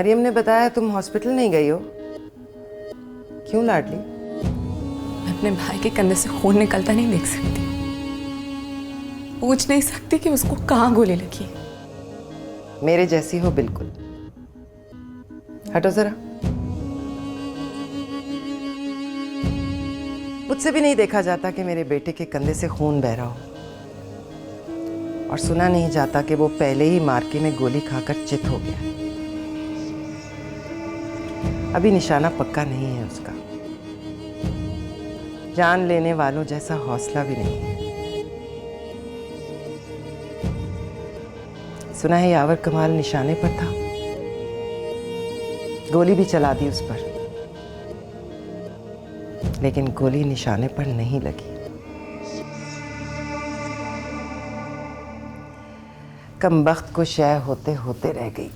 मरियम ने बताया तुम हॉस्पिटल नहीं गई हो। क्यों लाडली? मैं अपने भाई के कंधे से खून निकलता नहीं देख सकती, पूछ नहीं सकती कि उसको कहाँ गोली लगी। मेरे जैसी हो बिल्कुल। हटो जरा। मुझसे भी नहीं देखा जाता कि मेरे बेटे के कंधे से खून बह रहा हो, और सुना नहीं जाता कि वो पहले ही मार्के में गोली खाकर चित हो गया। अभी निशाना पक्का नहीं है उसका, जान लेने वालों जैसा हौसला भी नहीं है। सुना है यावर कमाल निशाने पर था, गोली भी चला दी उस पर, लेकिन गोली निशाने पर नहीं लगी। कमबख्त को शय होते होते रह गई।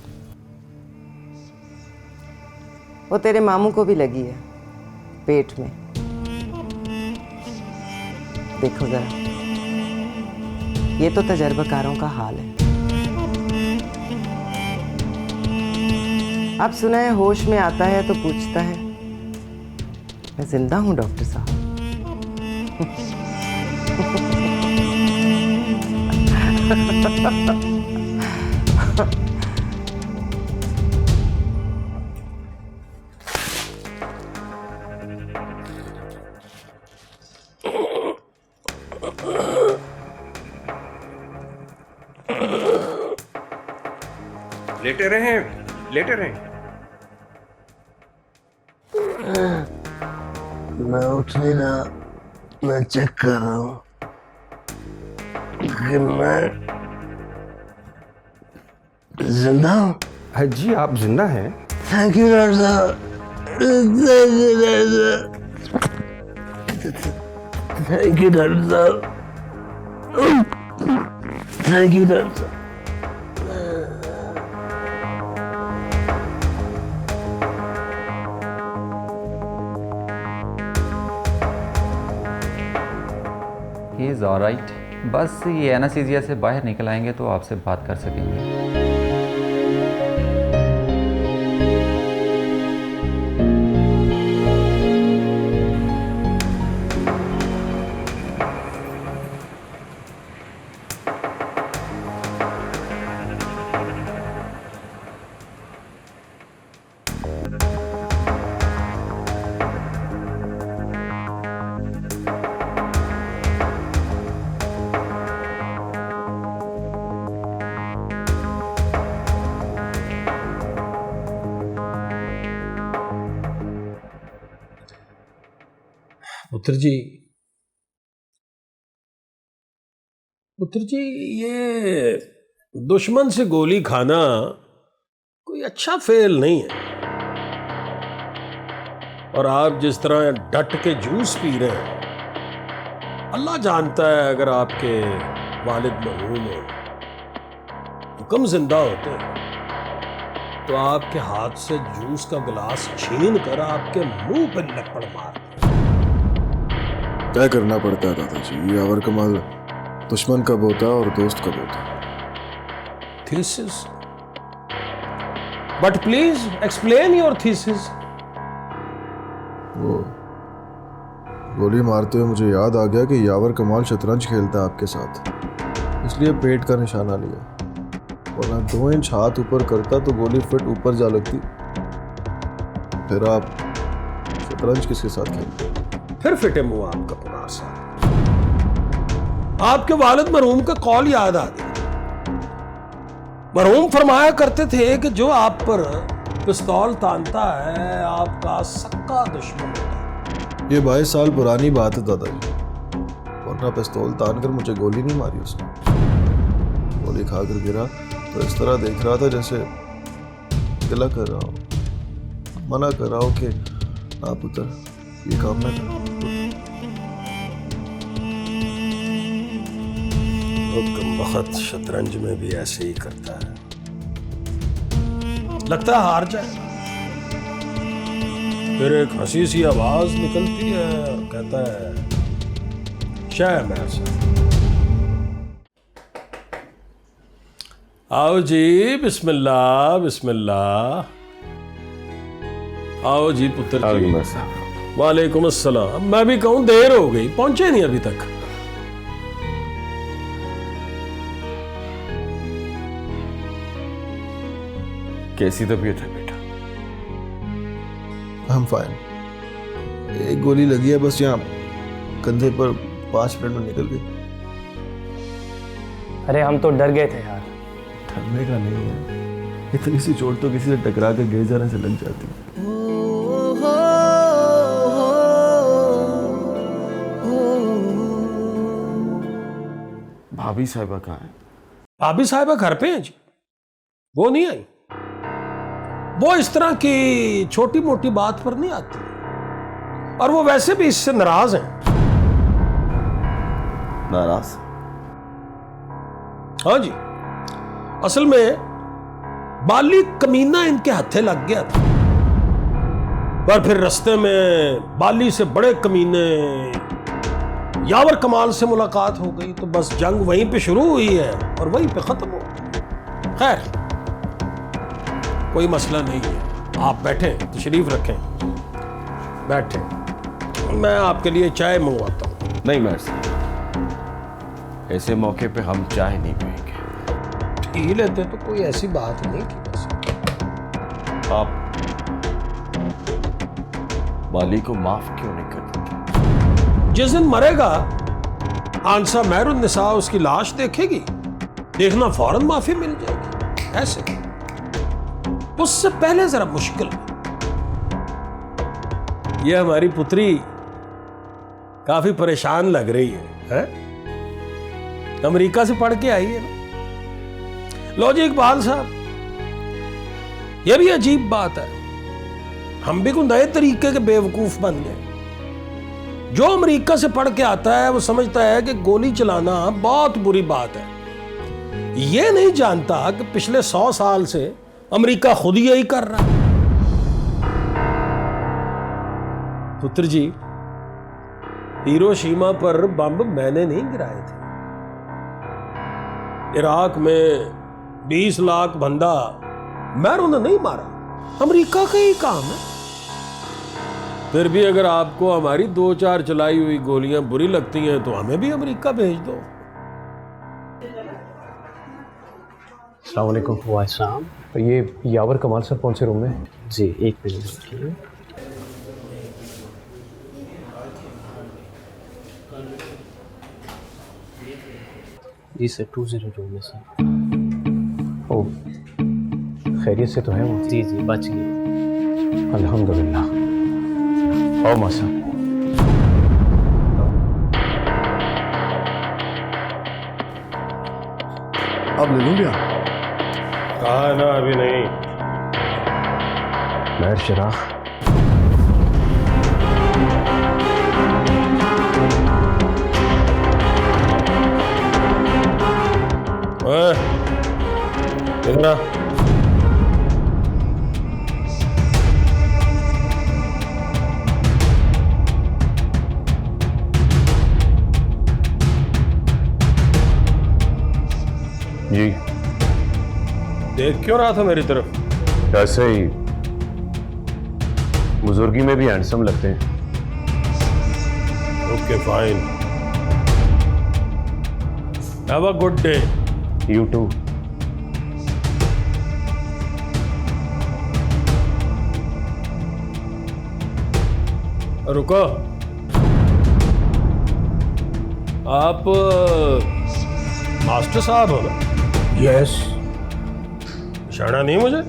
वो तेरे मामू को भी लगी है, पेट में। देखो जरा, ये तो तजर्बाकारों का हाल है। अब सुना है होश में आता है तो पूछता है, मैं जिंदा हूं डॉक्टर साहब? लेटे रहे, लेटे रहे। मैं उठ नहीं रहा, मैं चेक कर रहा हूँ कि मैं जिंदा हूँ। जी आप जिंदा हैं। थैंक यू डॉक्टर साहब, थैंक यू डॉक्टर साहब, थैंक यू डॉक्टर साहब, थैंक यू डॉक्टर साहब। He is alright. बस ये एनास्थीसिया से बाहर निकल आएंगे तो आपसे बात कर सकेंगे। पुत्र जी, ये दुश्मन से गोली खाना कोई अच्छा फेल नहीं है। और आप जिस तरह डट के जूस पी रहे हैं, अल्लाह जानता है अगर आपके वालिद मरहूम हो तो कम जिंदा होते तो आपके हाथ से जूस का गिलास छीन कर आपके मुंह पर लपड़ मार। तय करना पड़ता है दादाजी, यावर कमाल दुश्मन कब होता है और दोस्त कब होता है। Thesis, but please explain your thesis. वो गोली मारते हुए मुझे याद आ गया कि यावर कमाल शतरंज खेलता है आपके साथ, इसलिए पेट का निशाना लिया, वरना 2 इंच हाथ ऊपर करता तो गोली फिट ऊपर जा लगती। फिर आप शतरंज किसके साथ खेलते? फिर फिटे मुंह आपका पुराना सा। आपके वालिद मरहूम का कॉल याद आ गया। मरहूम फरमाया करते थे कि जो आप पर पिस्तौल तानता है आपका सक्का दुश्मन होता है। ये 22 साल पुरानी बात है दादाजी, वरना पिस्तौल तान कर मुझे गोली नहीं मारी उसने। गोली खाकर गिरा तो इस तरह देख रहा था जैसे गिला कर रहा हूँ, मना कर रहा हूँ कि ना पुत्र ये काम ना कर। कमबख्त शतरंज में भी ऐसे ही करता है, लगता है हार जाए, फिर एक हंसी सी आवाज निकलती है और कहता है शाह मैं आओ जी, बिस्मिल्लाह बिस्मिल्लाह। आओ जी पुत्र जी। उमर साहब। वालेकुम अस्सलाम। मैं भी कहूँ देर हो गई, पहुंचे नहीं अभी तक। कैसी तबीयत है बेटा? हम फाइन। एक गोली लगी है बस यहाँ कंधे पर, 5 मिनट में निकल गई। अरे हम तो डर गए थे यार। ठंडे का नहीं है, इतनी सी चोट तो किसी से टकरा कर गिर जाने से लग जाती है। भाभी साहिबा कहाँ है? भाभी साहिबा घर पे हैं जी, वो नहीं आई। वो इस तरह की छोटी मोटी बात पर नहीं आती, और वो वैसे भी इससे नाराज हैं। नाराज? हाँ जी, असल में बाली कमीना इनके हत्थे लग गया था, पर फिर रास्ते में बाली से बड़े कमीने यावर कमाल से मुलाकात हो गई, तो बस जंग वहीं पे शुरू हुई है और वहीं पे खत्म हो गई। खैर कोई मसला नहीं है, आप बैठे, तशरीफ रखें, बैठे, मैं आपके लिए चाय मंगवाता हूँ। नहीं मैर साहब, ऐसे मौके पे हम चाय नहीं पिएंगे। पी लेते तो कोई ऐसी बात नहीं थी। बस आप बाली को माफ क्यों नहीं कर देते? जिस दिन मरेगा आंसा महरुन्निसा उसकी लाश देखेगी, देखना फौरन माफी मिल जाएगी। ऐसे उससे पहले जरा मुश्किल है। ये हमारी पुत्री काफी परेशान लग रही है? अमेरिका से पढ़ के आई है ना। लो जी इकबाल साहब, यह भी अजीब बात है, हम भी कोई नए तरीके के बेवकूफ बन गए। जो अमेरिका से पढ़ के आता है वो समझता है कि गोली चलाना बहुत बुरी बात है, ये नहीं जानता कि पिछले 100 साल से अमेरिका खुद यही कर रहा है। पुत्र जी, हिरोशिमा पर बम मैंने नहीं गिराए थे। इराक में 20 लाख बंदा मैंने नहीं मारा, अमेरिका का ही काम है। फिर भी अगर आपको हमारी 2-4 चलाई हुई गोलियां बुरी लगती हैं तो हमें भी अमेरिका भेज दो। अस्सलाम वालेकुम। वालेकुम। ये यावर कमाल सर कौन से रूम में? जी एक मिनट। जी सर 20 रूम में सर। ओ, खैरियत से तो है वो? जी जी बच गई, अल्हम्दुलिल्लाह। आओ मासा। अब ले लूं क्या? कहा ना अभी नहीं। महर शराख, इधर आ। जी देख क्यों रहा था मेरी तरफ? ऐसे ही, बुजुर्गी में भी हैंडसम लगते हैं। Okay fine, have a good day. You too. रुको, आप मास्टर साहब हो ना? यस। पहचाना नहीं मुझे?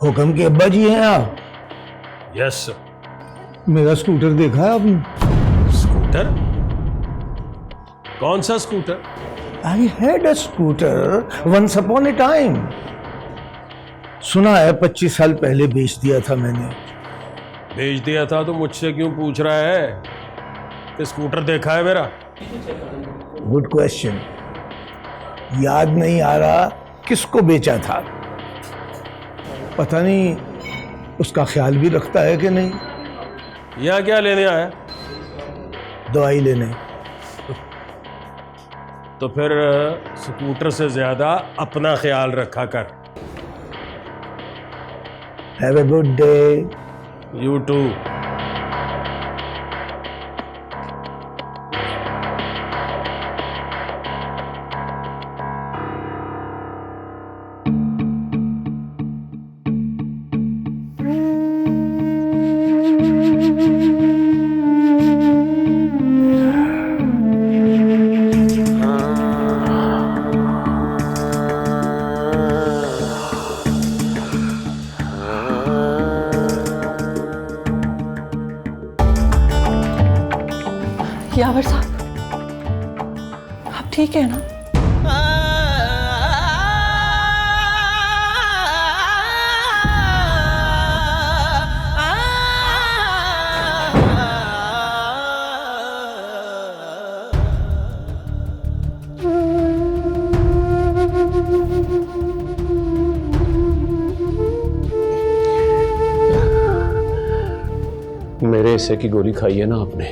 हुक्म के अब्बा जी हैं आप? यस। मेरा स्कूटर देखा है आपने? स्कूटर? कौन सा scooter? I had a scooter once upon a time. सुना है 25 साल पहले बेच दिया था मैंने। भेज दिया था तो मुझसे क्यों पूछ रहा है कि स्कूटर देखा है मेरा? Good question. याद नहीं आ रहा किसको बेचा था, पता नहीं उसका ख्याल भी रखता है कि नहीं। यहाँ क्या लेने आया? दवाई लेने। तो फिर स्कूटर से ज्यादा अपना ख्याल रखा कर। Have a good day. You too. Yawar साहब, आप ठीक है ना? मेरे हिस्से की गोली खाई है ना आपने।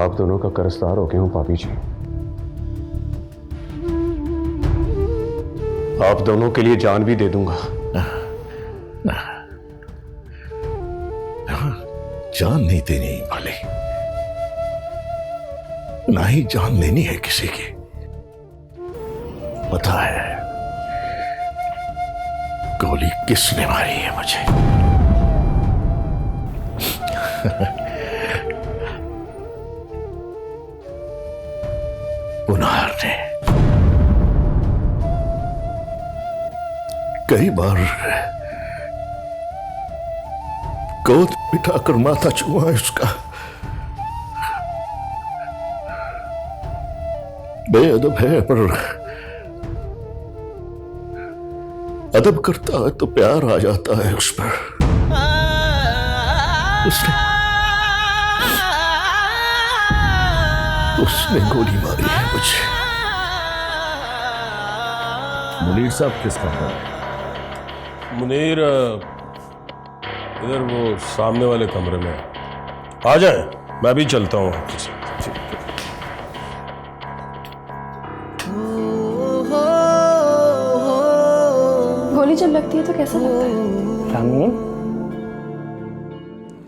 आप दोनों का कर्जदार हो गया हूं पापी जी। आप दोनों के लिए जान भी दे दूंगा। जान नहीं देनी वाले, ना ही जान लेनी है किसी की। पता है गोली किसने मारी है मुझे? पुनार ने। कई बार गोद बिठाकर माथा चुमा है उसका। बेअदब है पर अदब करता है तो प्यार आ जाता है उस पर। उसने गोली मारी है मुझे। मुनीर साहब किस कमरे में? मुनीर इधर वो सामने वाले कमरे में है। आ जाए, मैं भी चलता हूँ। गोली जब लगती है तो कैसा लगता है? रामीन,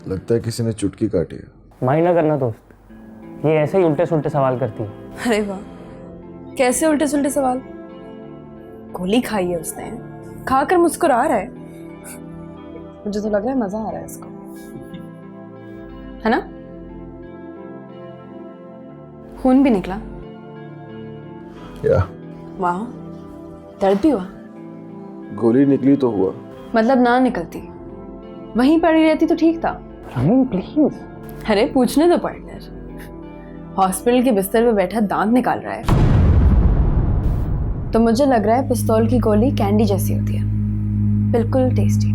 लगता है किसी ने चुटकी काटी है। माइंड ना करना दोस्त, ये ऐसे ही उल्टे सुल्टे सवाल करती है। अरे वाह, कैसे उल्टे सुल्टे सवाल? गोली खाई है उसने, खाकर मुस्कुरा रहा है। मुझे तो लग रहा है मजा आ रहा है इसको, है ना? खून भी निकला। या वाह, दर्द भी हुआ। गोली निकली तो हुआ। मतलब ना निकलती, वहीं पड़ी रहती तो ठीक था। रामीन प्लीज। अरे पूछने दो पार्टनर, हॉस्पिटल के बिस्तर पे बैठा दांत निकाल रहा है, तो मुझे लग रहा है पिस्तौल की गोली कैंडी जैसी होती है, बिल्कुल टेस्टी।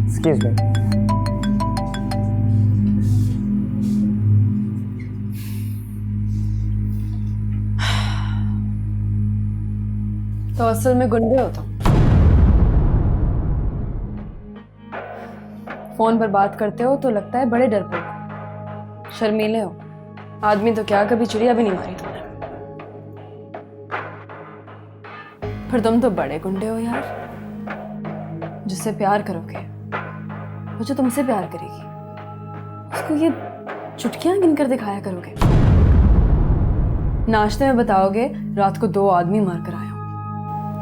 Excuse me. तो असल में गुंडे हो तुम। फोन पर बात करते हो तो लगता है बड़े डरपोक, शर्मीले हो। आदमी तो क्या, कभी चिड़िया भी नहीं मारी तुमने। पर तुम तो बड़े गुंडे हो यार। जिससे प्यार करोगे, वो जो तुमसे प्यार करेगी, उसको ये चुटकियां गिनकर दिखाया करोगे। नाश्ते में बताओगे रात को 2 आदमी मारकर आया हूं,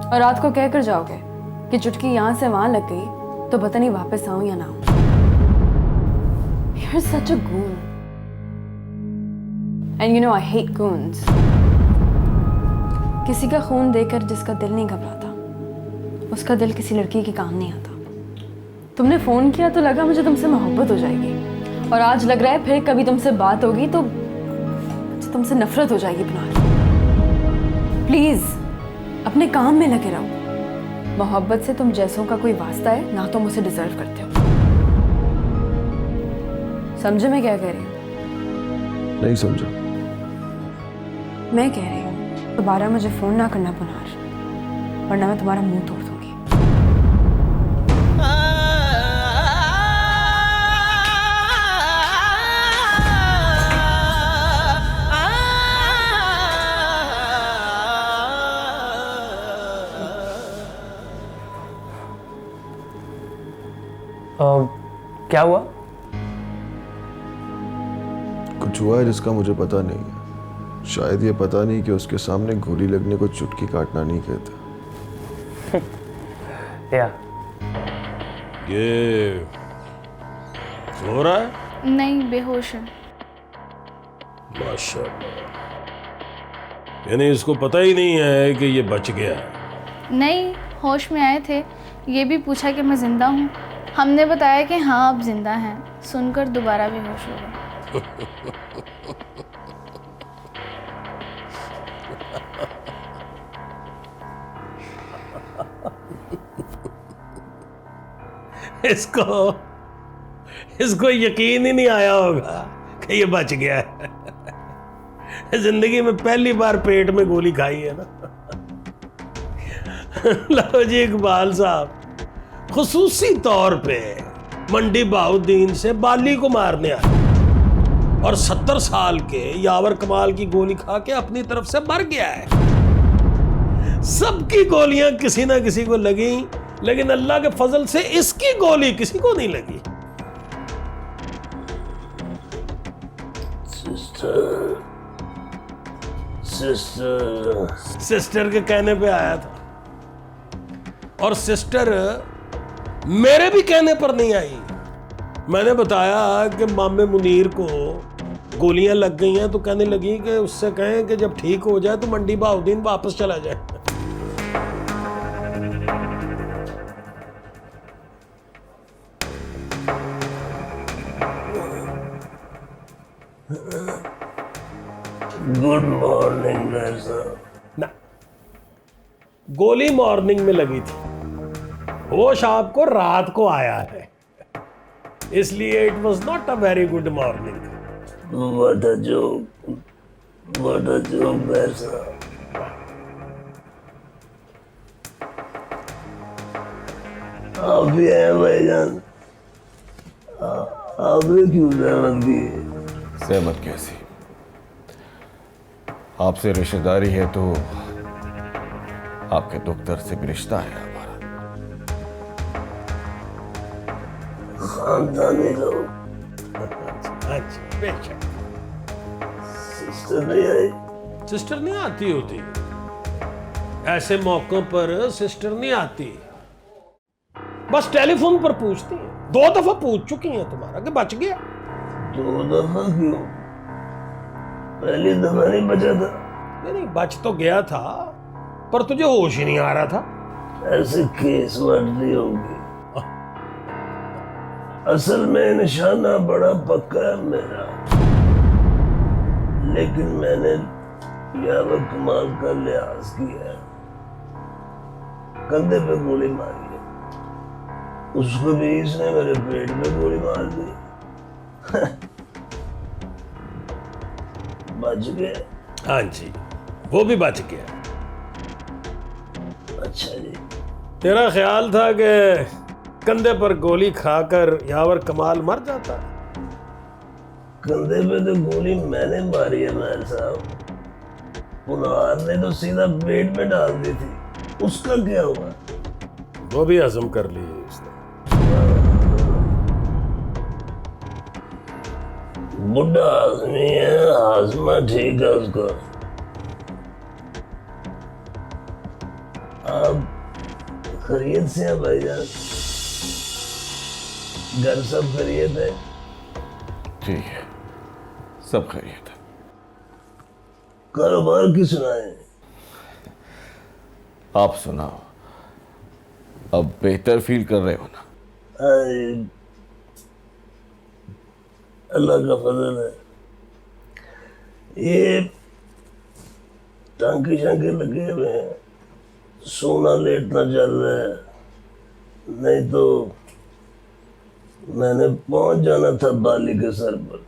और रात को कहकर जाओगे कि चुटकी यहां से वहां लग गई तो पता नहीं वापस आऊं या ना आऊं। You're such a goon. And you know I hate goons. किसी का खून देकर जिसका दिल नहीं घबराता, उसका दिल किसी लड़की के काम नहीं आता। तुमने फोन किया तो लगा मुझे तुमसे मोहब्बत हो जाएगी, और आज लग रहा है फिर कभी तुमसे बात होगी तो तुमसे नफरत हो जाएगी। प्लीज अपने काम में लगे रहो। मोहब्बत से तुम जैसों का कोई वास्ता है ना, तुम उसे डिजर्व करते हो। समझे मैं क्या कह रही हूँ? नहीं समझा। मैं कह रही हूँ दोबारा मुझे फोन ना करना पुनार, वरना मैं तुम्हारा मुंह तोड़ दूंगी। क्या हुआ? कुछ हुआ है जिसका मुझे पता नहीं है। शायद ये पता नहीं कि उसके सामने गोली लगने को चुटकी काटना नहीं कहता। या ये सो रहा है? नहीं, बेहोश है। माशाल्लाह, यानी इसको पता ही नहीं है कि ये बच गया है। नहीं, होश में आए थे, ये भी पूछा कि मैं ज़िंदा हूँ। हमने बताया कि हाँ आप ज़िंदा हैं, सुनकर दोबारा बेहोश हो गए। इसको यकीन ही नहीं आया होगा कि ये बच गया है। जिंदगी में पहली बार पेट में गोली खाई है ना। लो जी इकबाल साहब, खुसूसी तौर पे मंडी बहाउद्दीन से बाली को मारने आए और 70 साल के यावर कमाल की गोली खा के अपनी तरफ से मर गया है। सबकी गोलियां किसी ना किसी को लगी, लेकिन अल्लाह के फजल से इसकी गोली किसी को नहीं लगी। सिस्टर के कहने पे आया था, और सिस्टर मेरे भी कहने पर नहीं आई। मैंने बताया कि मामे मुनीर को गोलियां लग गई हैं, तो कहने लगी कि उससे कहें कि जब ठीक हो जाए तो मंडी बहाउद्दीन वापस चला जाए। गुड मॉर्निंग ना, गोली मॉर्निंग में लगी थी, होश आपको रात को आया है, इसलिए it was not a very good morning. What a joke, what a joke, वैसा। आप भी हैं भाईजान, आपने क्यों जहमत की? सहमत कैसी? आपसे रिश्तेदारी है तो आपके दुख दर्द से भी रिश्ता है हमारा। खानदानी लोग। अच्छा, बेशक। सिस्टर नहीं आई? सिस्टर नहीं आती होती, ऐसे मौकों पर सिस्टर नहीं आती, बस टेलीफोन पर पूछती है। 2 दफा पूछ चुकी हैं तुम्हारा कि बच गया। 2 दफा क्यों? पहली दफा नहीं बचा था। नहीं, बच तो गया था, पर तुझे होश ही नहीं आ रहा था। ऐसे केस वर्दी होगी। असल में निशाना बड़ा पक्का है मेरा, लेकिन मैंने यावर कमाल का लिहाज किया, कंधे पे गोली मारी है, उसको भी इसने मेरे पेट में गोली मार दी। बच गया? हाँ जी, वो भी बच गया। अच्छा जी, तेरा ख्याल था कि कंधे पर गोली खाकर यावर कमाल मर जाता? कंधे पे तो गोली मैंने मारी है महर साहब, पुनवार ने तो सीधा पेट में डाल दी थी, उसका क्या हुआ? वो भी हजम कर ली उसने। बुढ़ा आदमी है, हाजमा ठीक है उसका। आप खैरियत से हैं भाईजान? घर सब खैरियत है? ठीक है, सब खैरियत है। कारोबार की सुनाए? आप सुनाओ, अब बेहतर फील कर रहे हो ना? अल्लाह का फजल है। ये टांके शांके लगे हुए हैं, सोना लेटना चल रहा है, नहीं तो मैंने पहुंच जाना था बाली के सर पर।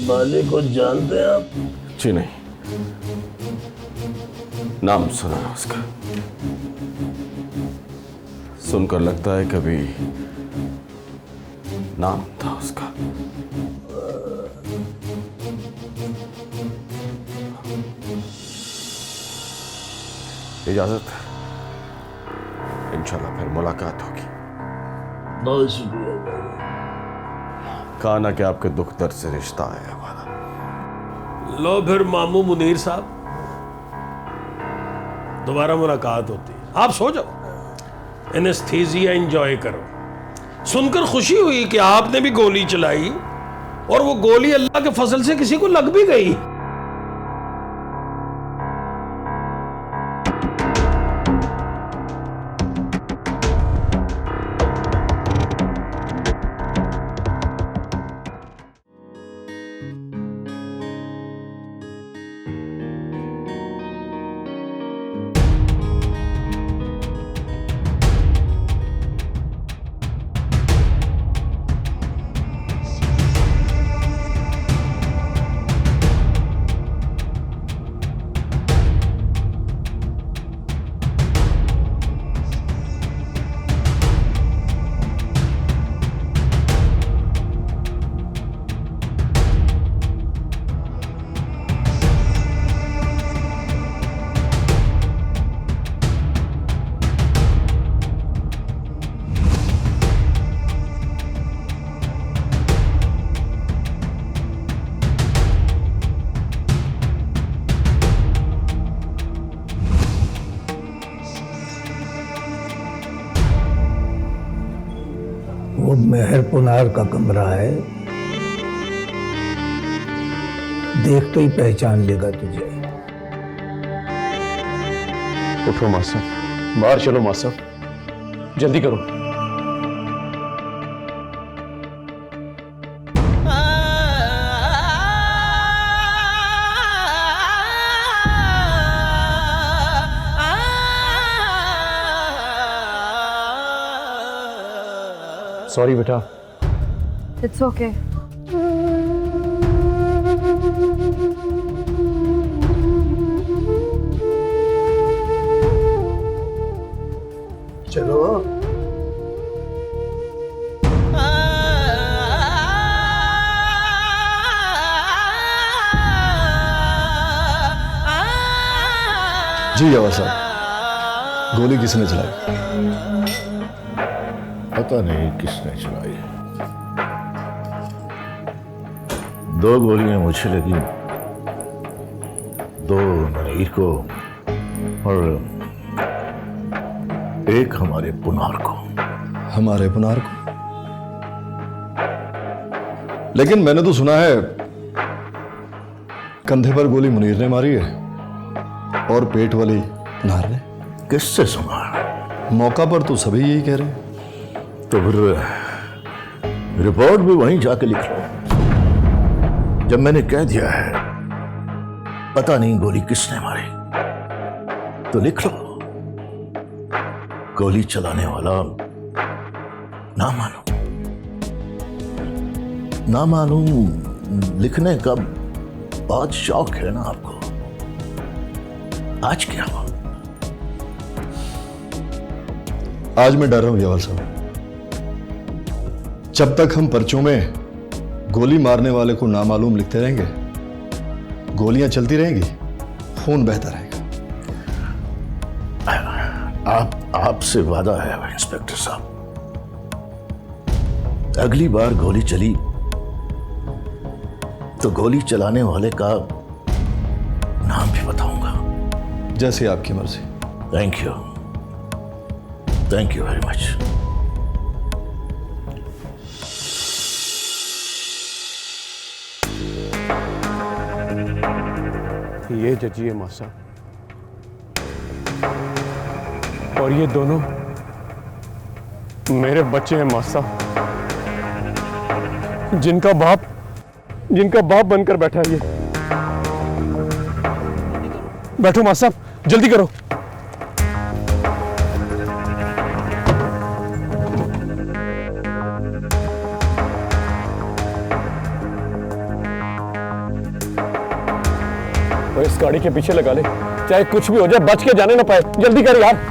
बाली को जानते हैं आप? जी नहीं, नाम सुना है उसका, सुनकर लगता है कभी नाम था उसका। इजाजत, इंशाल्लाह फिर मुलाकात होगी। बहुत शुक्रिया। कहा ना कि आपके दुख दर्द से रिश्ता है हमारा। लो फिर मामू मुनीर साहब, दोबारा मुलाकात होती है। आप सो जाओ, एनेस्थीसिया एंजॉय करो। सुनकर खुशी हुई कि आपने भी गोली चलाई और वो गोली अल्लाह के फजल से किसी को लग भी गई। वो मेहर पुनार का कमरा है, देखते ही पहचान लेगा तुझे। उठो मास्टर, बाहर चलो मास्टर, जल्दी करो। सॉरी बेटा। It's okay. चलो। जी यावर साहब, गोली किसने चलाई? पता नहीं किसने चलाई। 2 गोलियां मुझे लगी, 2 मुनीर को और 1 हमारे पुनार को। हमारे पुनार को? लेकिन मैंने तो सुना है कंधे पर गोली मुनीर ने मारी है और पेट वाली पुनार ने। किससे सुना? मौका पर तो सभी यही कह रहे हैं। तो फिर रिपोर्ट भी वहीं जाके लिख लो। जब मैंने कह दिया है पता नहीं गोली किसने मारी, तो लिख लो गोली चलाने वाला ना मालूम लिखने का बहुत शौक है ना आपको। आज क्या हुआ? आज मैं डर रहा हूं यावर साहब। जब तक हम पर्चों में गोली मारने वाले को नामालूम लिखते रहेंगे, गोलियां चलती रहेंगी, खून बहता रहेगा। आपसे वादा है इंस्पेक्टर साहब, अगली बार गोली चली तो गोली चलाने वाले का नाम भी बताऊंगा। जैसे आपकी मर्जी। Thank you very much. ये जजी है मासा, और ये दोनों मेरे बच्चे हैं मासा, जिनका बाप बनकर बैठा है। ये बैठो मासा, जल्दी करो। और इस गाड़ी के पीछे लगा ले, चाहे कुछ भी हो जाए बच के जाने ना पाए। जल्दी कर यार।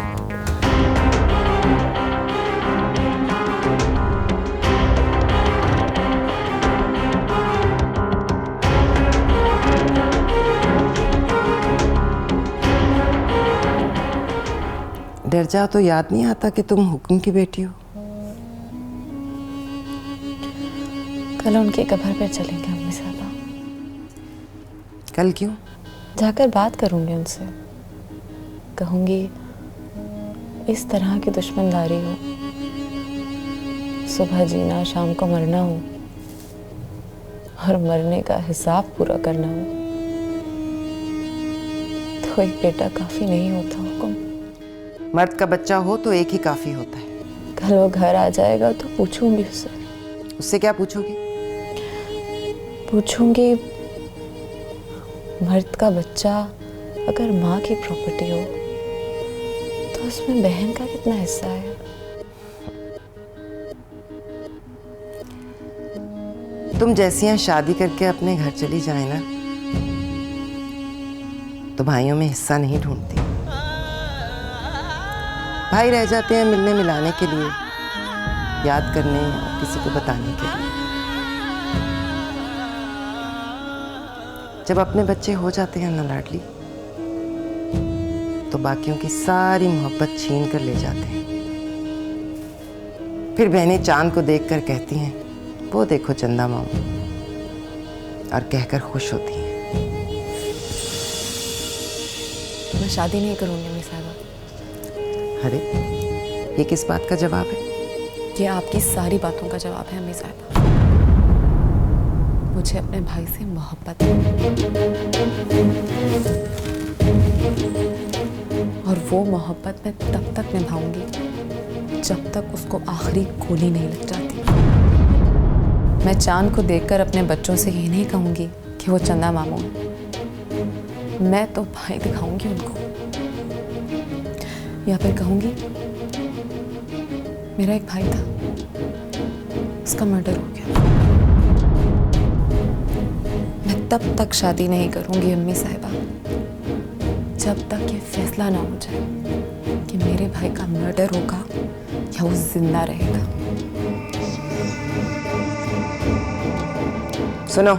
डर जाओ तो याद नहीं आता कि तुम हुक्म की बेटी हो। कल उनके कब्र पर चलेंगे अम्मी साहबा। कल क्यों? जाकर बात करूंगी उनसे, कहूंगी इस तरह की दुश्मनदारी हो, सुबह जीना शाम को मरना हो और मरने का हिसाब पूरा करना हो, तो एक बेटा काफी नहीं होता हुक्म। मर्द का बच्चा हो तो एक ही काफी होता है। कल वो घर आ जाएगा तो पूछूंगी उससे। उससे क्या पूछोगी? पूछूंगी मर्द का बच्चा अगर माँ की प्रॉपर्टी हो तो उसमें बहन का कितना हिस्सा है? तुम जैसियां शादी करके अपने घर चली जाए ना, तो भाइयों में हिस्सा नहीं ढूंढती। भाई रह जाते हैं मिलने मिलाने के लिए, याद करने और किसी को बताने के लिए। जब अपने बच्चे हो जाते हैं ना लाडली, तो बाकियों की सारी मोहब्बत छीन कर ले जाते हैं। फिर बहनें चांद को देखकर कहती हैं, वो देखो चंदा मामू, और कहकर खुश होती हैं। मैं शादी नहीं करूंगी अम्मी साहबा। अरे ये किस बात का जवाब है? ये आपकी सारी बातों का जवाब है अम्मी साहबा। मुझे अपने भाई से मोहब्बत है और वो मोहब्बत मैं तब तक निभाऊंगी जब तक उसको आखिरी गोली नहीं लग जाती। मैं चांद को देखकर अपने बच्चों से ये नहीं कहूंगी कि वो चंदा मामू है। मैं तो भाई दिखाऊंगी उनको, या फिर कहूंगी मेरा एक भाई था, उसका मर्डर हो गया। मैं तब तक शादी नहीं करूंगी अम्मी साहिबा जब तक ये फैसला ना हो जाए कि मेरे भाई का मर्डर होगा या वो जिंदा रहेगा। सुनो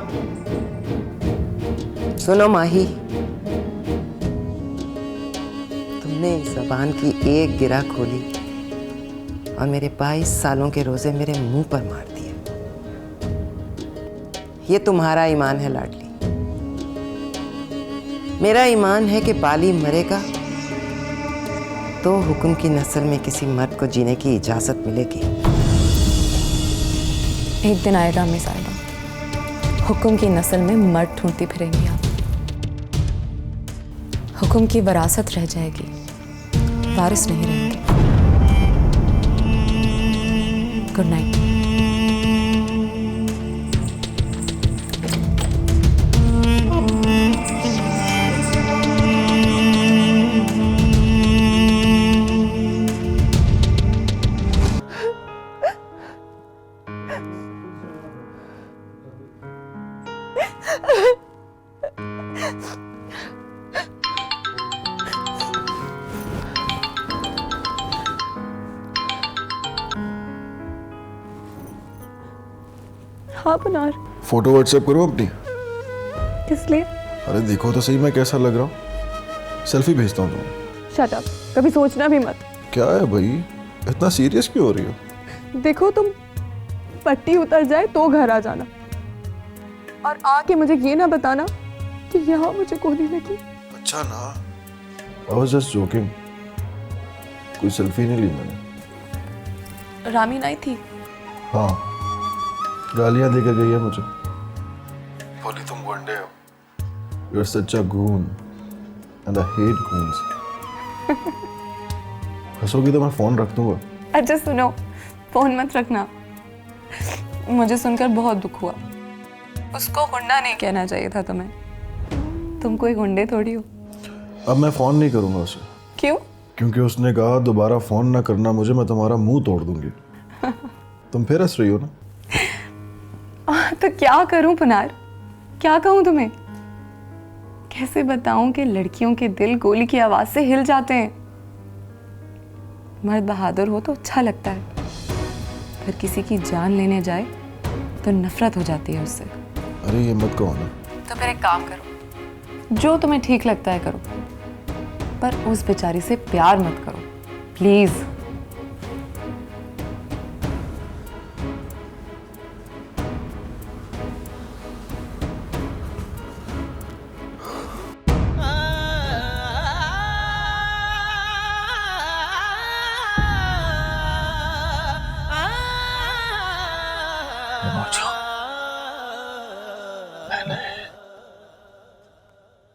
सुनो माही, तुमने ज़बान की एक गिरा खोली और मेरे 22 सालों के रोजे मेरे मुंह पर मार दिए। ये तुम्हारा ईमान है लाडली। मेरा ईमान है कि बाली मरेगा तो हुक्म की नस्ल में किसी मर्द को जीने की इजाजत मिलेगी। एक दिन आएगा अम्मी साहिबा, हुक्म की नस्ल में मर्द ढूंढती फिरेंगी आप। हुक्म की विरासत रह जाएगी, वारिस नहीं रहेंगे। Good night. हाँ पुनार, फोटो व्हाट्सएप करूँ अपनी? किस लिए? अरे देखो तो सही मैं कैसा लग रहा हूँ। सेल्फी भेजता हूँ तुम्हें। शट अप, कभी सोचना भी मत। क्या है भाई, इतना सीरियस क्यों हो रही हो? देखो तुम पट्टी उतर जाए तो घर आ जाना और आके मुझे ये ना बताना कि यहाँ मुझे गोली लगी। अच्छा ना, I was just joking। कोई सेल्फी नहीं ली मैंने। रामीन आई थी? हाँ, गालियां देकर गई है मुझे। बोली तुम गुंडे हो, you're such a goon and I hate goons। हंसोगी तो मैं फोन रख दूंगा। अच्छा सुनो, फोन मत रखना। मुझे सुनकर बहुत दुख हुआ। उसको गुंडा नहीं कहना चाहिए था तुम्हें। तुम कोई गुंडे थोड़ी हो। अब मैं फोन नहीं करूंगा उसे। क्यों? क्योंकि उसने कहा दोबारा फोन ना करना मुझे, मैं तुम्हारा मुंह तोड़ दूंगी। तुम फिर हंस रही हो ना? तो क्या करूं पुनार, क्या कहूं तुम्हें? कैसे बताऊं कि लड़कियों के दिल गोली की आवाज से हिल जाते हैं। मर्द बहादुर हो तो अच्छा लगता है, पर किसी की जान लेने जाए तो नफरत हो जाती है उससे। अरे ये मत कहो ना। तो फिर एक काम करो, जो तुम्हें ठीक लगता है करो, पर उस बेचारी से प्यार मत करो। प्लीज़। मैंने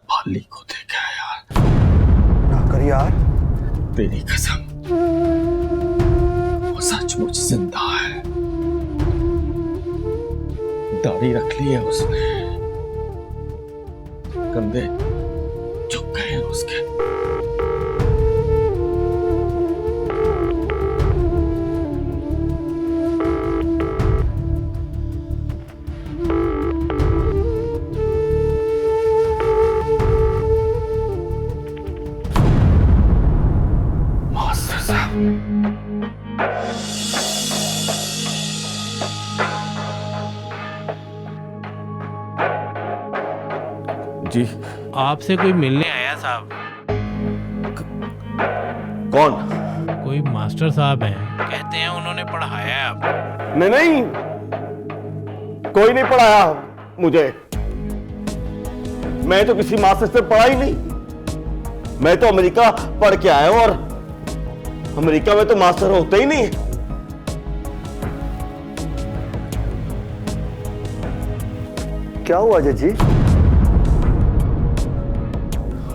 भाली को देखा है यार। ना कर यार। तेरी कसम, वो सचमुच जिंदा है। दाढ़ी रख ली है उसने, कंधे झुक गए हैं उसके। जी आपसे कोई मिलने आया साहब। कौन? कोई मास्टर साहब हैं, कहते हैं उन्होंने पढ़ाया है आपको। नहीं, कोई नहीं पढ़ाया मुझे। मैं तो किसी मास्टर से पढ़ा ही नहीं। मैं तो अमेरिका पढ़ के आया हूं और अमेरिका में तो मास्टर होते ही नहीं। क्या हुआ जजी?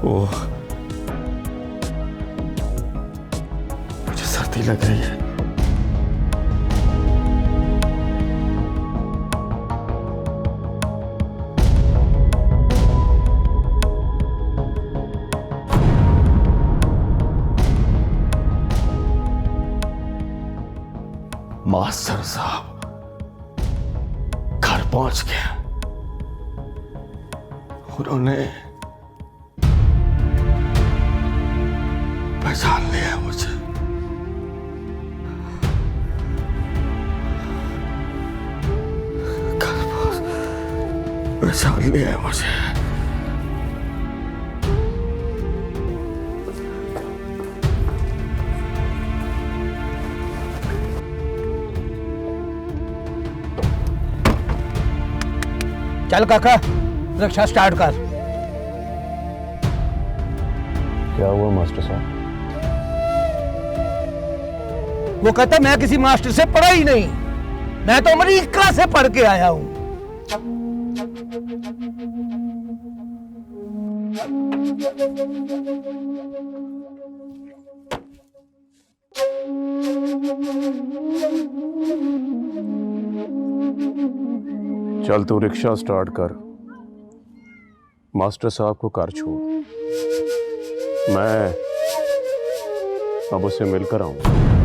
ओह, मुझे सर्दी लग रही है। मास्टर साहब घर पहुंच गया। उन्होंने पहचान लिया मुझे। पहचान लिया मुझे। चल काका, रिक्शा स्टार्ट कर। क्या हुआ मास्टर साहब? वो कहता मैं किसी मास्टर से पढ़ा ही नहीं, मैं तो अमेरिका से पढ़ के आया हूं। चल तू रिक्शा स्टार्ट कर, मास्टर साहब को कार छोड़, मैं अब उसे मिलकर आऊंगा।